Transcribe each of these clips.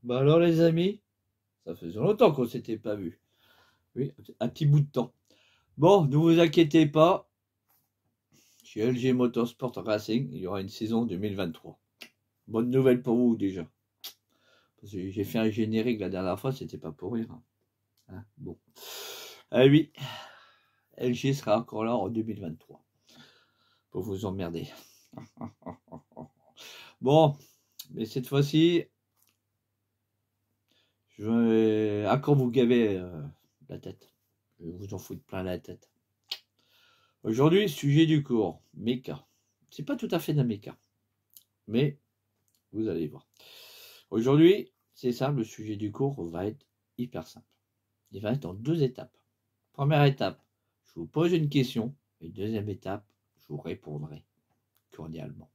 Bah alors les amis, ça faisait longtemps qu'on s'était pas vu. Oui, un petit bout de temps. Bon, ne vous inquiétez pas, chez LG Motorsport Racing, il y aura une saison 2023. Bonne nouvelle pour vous déjà. Parce que j'ai fait un générique la dernière fois, c'était pas pour rire. Hein, bon. Ah oui, LG sera encore là en 2023. Pour vous emmerder. Bon, mais cette fois-ci, je vais encore vous gaver la tête. Je vais vous en foutre plein la tête. Aujourd'hui, sujet du cours, méca. C'est pas tout à fait d'un méca, mais vous allez voir. Aujourd'hui, c'est simple, le sujet du cours va être hyper simple. Il va être en deux étapes. Première étape, je vous pose une question, et deuxième étape, je vous répondrai cordialement.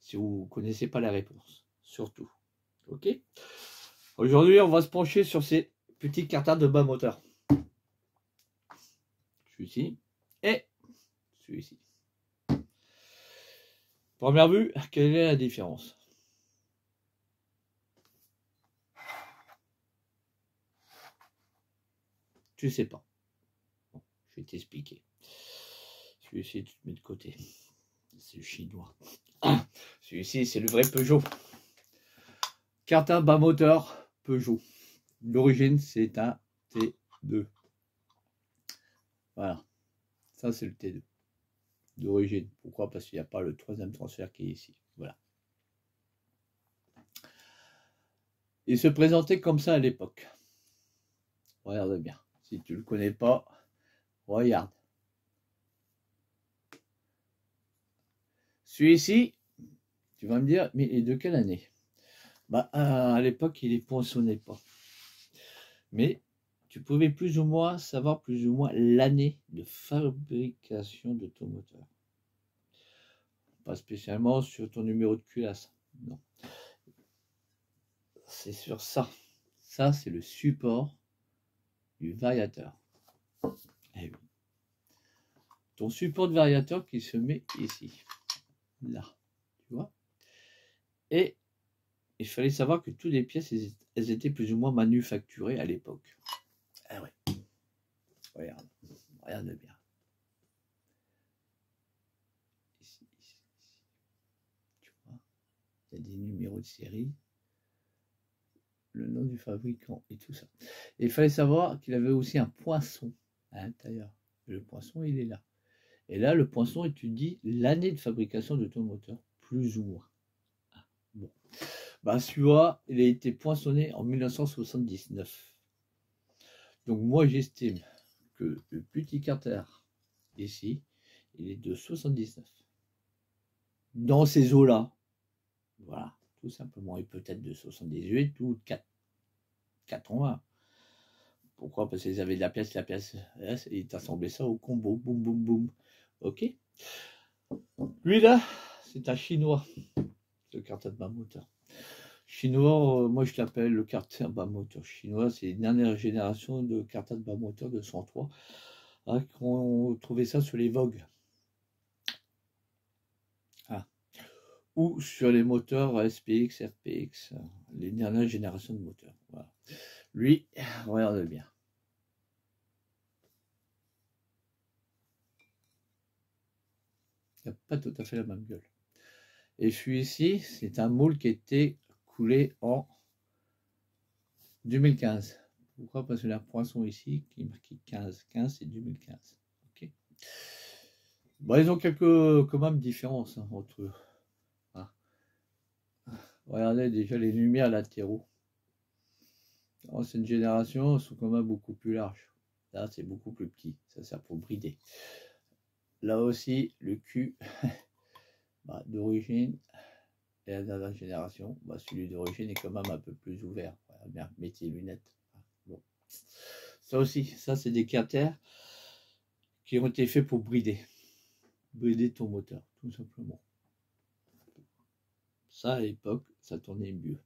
Si vous ne connaissez pas la réponse, surtout. Ok? Aujourd'hui, on va se pencher sur ces petits carters de bas moteur. Celui-ci et celui-ci. Première vue, quelle est la différence? Tu sais pas. Bon, je vais t'expliquer. Celui-ci, tu te mets de côté. C'est le chinois. Celui-ci, c'est le vrai Peugeot. Carter bas moteur Peugeot. L'origine, c'est un T2. Voilà. Ça, c'est le T2. D'origine. Pourquoi? Parce qu'il n'y a pas le troisième transfert qui est ici. Voilà. Il se présentait comme ça à l'époque. Regarde bien. Si tu ne le connais pas, regarde. Celui-ci, tu vas me dire, mais il est de quelle année? Bah, à l'époque, il ne poinçonnait pas. Mais tu pouvais plus ou moins savoir plus ou moins l'année de fabrication de ton moteur. Pas spécialement sur ton numéro de culasse. Non. C'est sur ça. Ça, c'est le support du variateur. Eh oui. Ton support de variateur qui se met ici. Là. Tu vois? Et il fallait savoir que toutes les pièces, elles étaient plus ou moins manufacturées à l'époque. Ah ouais. Regarde. Regarde bien. Ici. Tu vois? Il y a des numéros de série, le nom du fabricant et tout ça. Et il fallait savoir qu'il avait aussi un poinçon à l'intérieur. Le poinçon, il est là. Et là, le poinçon étudie l'année de fabrication de ton moteur, plus ou moins. Bon. Bah, celui-là, il a été poinçonné en 1979. Donc, moi, j'estime que le petit carter, ici, il est de 79. Dans ces eaux-là. Voilà, tout simplement. Et peut-être de 78 ou de 80. Pourquoi? Parce qu'ils avaient de la pièce, et ils t'assemblaient ça au combo. Boum, boum, boum. Ok? Lui, là, c'est un chinois, le carter de bas moteur. Chinois, moi je l'appelle le carter bas moteur chinois. C'est une dernière génération de carter de bas moteur de 103. Hein, qu'on trouvait ça sur les Vogue. Ah. Ou sur les moteurs SPX, RPX. Les dernières générations de moteurs. Voilà. Lui, regarde bien. Il n'a pas tout à fait la même gueule. Et celui-ci, c'est un moule qui a été coulé en 2015. Pourquoi? Parce que la poinçon ici, qui est marqué 15. 15, c'est 2015. Okay. Bon, ils ont quelques quand même différences hein, entre eux. Ah. Regardez déjà les lumières latéraux. Ancienne génération sont quand même beaucoup plus larges. Là, c'est beaucoup plus petit. Ça sert pour brider. Là aussi, le cul bah, d'origine et la dernière génération, bah, celui d'origine est quand même un peu plus ouvert. Voilà, bien, mettez les lunettes. Bon. Ça aussi, ça c'est des carters qui ont été faits pour brider ton moteur, tout simplement. Ça à l'époque, ça tournait mieux.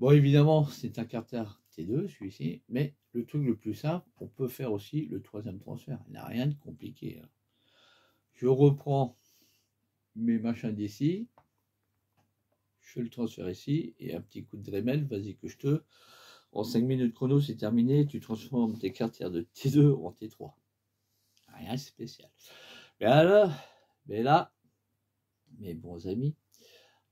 Bon, évidemment, c'est un carter T2, celui-ci, mais le truc le plus simple, on peut faire aussi le troisième transfert. Il n'y a rien de compliqué. Hein. Je reprends mes machins d'ici, je fais le transfert ici, et un petit coup de Dremel, vas-y que je te... En 5 minutes chrono, c'est terminé, tu transformes tes cartes de T2 en T3. Rien de spécial. Mais alors, mais là, mes bons amis,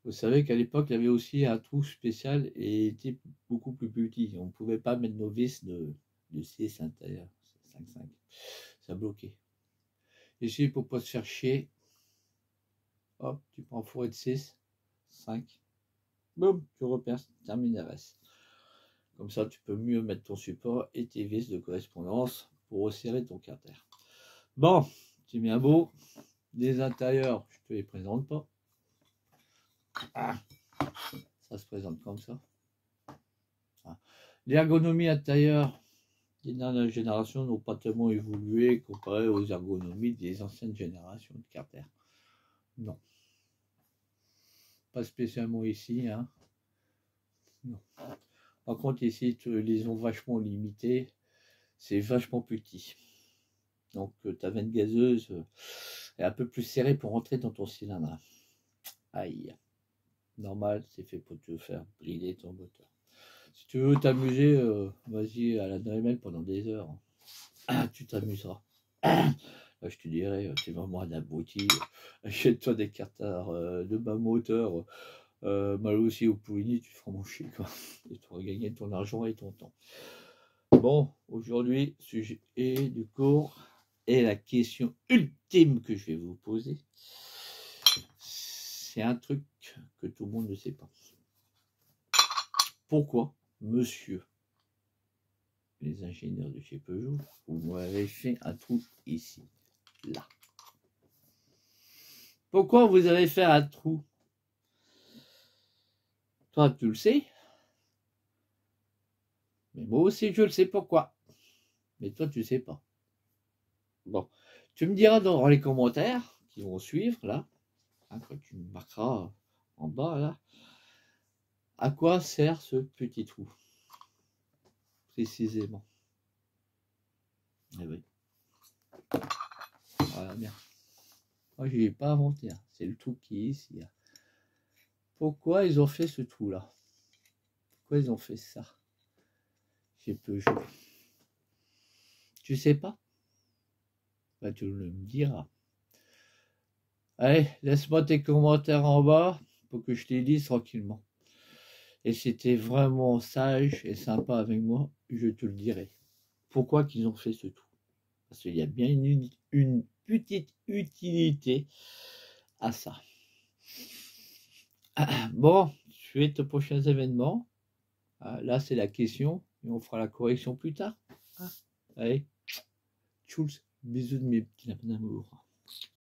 vous savez qu'à l'époque, il y avait aussi un trou spécial et était beaucoup plus petit. On ne pouvait pas mettre nos vis de 6 à l'intérieur, 5,5. Ça bloquait. Ici, pour ne pas se faire chier, hop, tu prends fourré de 6, 5, boum, tu repères, termine RS. Comme ça, tu peux mieux mettre ton support et tes vis de correspondance pour resserrer ton carter. Bon, c'est bien beau. Les intérieurs, je ne te les présente pas. Ça se présente comme ça. L'ergonomie intérieure des dernières générations n'ont pas tellement évolué comparé aux ergonomies des anciennes générations de carter. Non. Pas spécialement ici. Hein. Non. Par contre, ici, ils les ont vachement limités. C'est vachement petit. Donc, ta veine gazeuse est un peu plus serrée pour rentrer dans ton cylindre. Aïe. Normal, c'est fait pour te faire briller ton moteur. Si tu veux t'amuser, vas-y à la Dremel pendant des heures. Tu t'amuseras. Là, je te dirais, c'est vraiment un abruti. Achète-toi des carters de bas moteur. Mal aussi au Pouligny, tu te feras manger, quoi. Et tu auras gagné ton argent et ton temps. Bon, aujourd'hui, sujet du cours et la question ultime que je vais vous poser, c'est un truc que tout le monde ne sait pas. Pourquoi, monsieur, les ingénieurs de chez Peugeot, vous m'avez fait un trou ici, là? Pourquoi vous avez fait un trou? Toi, tu le sais. Mais moi aussi, je le sais pourquoi. Mais toi, tu ne sais pas. Bon, tu me diras dans les commentaires qui vont suivre, là, hein, quand tu me marqueras en bas, là, à quoi sert ce petit trou, précisément. Eh oui. Voilà, bien. Moi, je ne l'ai pas inventé. Hein. C'est le trou qui est ici. Hein. Pourquoi ils ont fait ce trou-là? Pourquoi ils ont fait ça chez Peugeot? Tu sais pas? Bah, tu me diras. Allez, laisse-moi tes commentaires en bas pour que je te les dise tranquillement. Et si t'es vraiment sage et sympa avec moi, je te le dirai. Pourquoi qu'ils ont fait ce trou? Parce qu'il y a bien une petite utilité à ça. Bon, suite aux prochains événements. Là, c'est la question et on fera la correction plus tard. Allez, tchuls, bisous de mes petits lapins d'amour.